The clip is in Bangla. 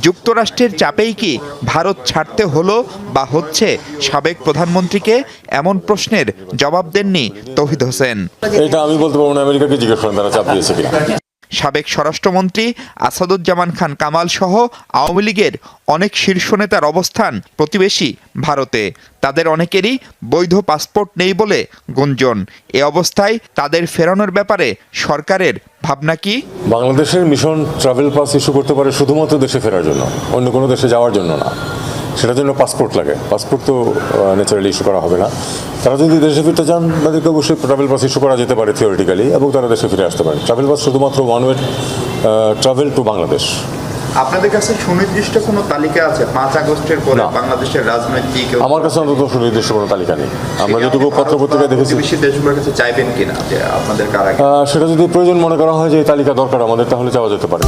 যুক্তরাষ্ট্রের চাপেই কি ভারত ছাড়তে হলো বা হচ্ছে সাবেক প্রধানমন্ত্রীকে? এমন প্রশ্নের জবাব দেননি তৌহিদ হোসেন। এটা আমি বলতে পারবো না, আমেরিকাকে জিজ্ঞেস করেন তারা চাপ দিয়েছে কিনা। সাবেক স্বরাষ্ট্রমন্ত্রী আসাদুজ্জামান খান কামাল সহ আওয়ামী লীগের অনেক শীর্ষ নেতার অবস্থান প্রতিবেশী ভারতে। তাদের অনেকেরই বৈধ পাসপোর্ট নেই বলে গুঞ্জন। এ অবস্থায় তাদের ফেরানোর ব্যাপারে সরকারের ভাবনা কি? বাংলাদেশের মিশন ট্রাভেল পাস ইস্যু করতে পারে শুধুমাত্র দেশে ফেরার জন্য, অন্য কোনো দেশে যাওয়ার জন্য না। সেটার জন্য পাসপোর্ট লাগে, পাসপোর্ট তো ন্যাচারালি ইস্যু করা হবে না। তারা যদি দেশে ফিরতে চান তাদেরকে অবশ্যই ট্রাভেল পাস ইস্যু করা যেতে পারে থিওরিটিক্যালি, এবং তারা দেশে ফিরে আসতে পারে। ট্রাভেল পাস শুধুমাত্র one way travel to Bangladesh. আপনাদের কাছে সুনির্দিষ্ট কোনো তালিকা আছে 5 আগস্টের পরে বাংলাদেশের রাজনৈতিক? আমার কাছে অন্তত সুনির্দিষ্ট কোনো তালিকা নেই। আমরা যেটুকু পত্রপত্রিকায় দেখেছি, প্রতিবেশী দেশগুলোর কাছে চাইবেন কিনা যে আপনাদের কারা? সেটা যদি প্রয়োজন মনে করা হয় যে এই তালিকা দরকার আমাদের, তাহলে চাওয়া যেতে পারে।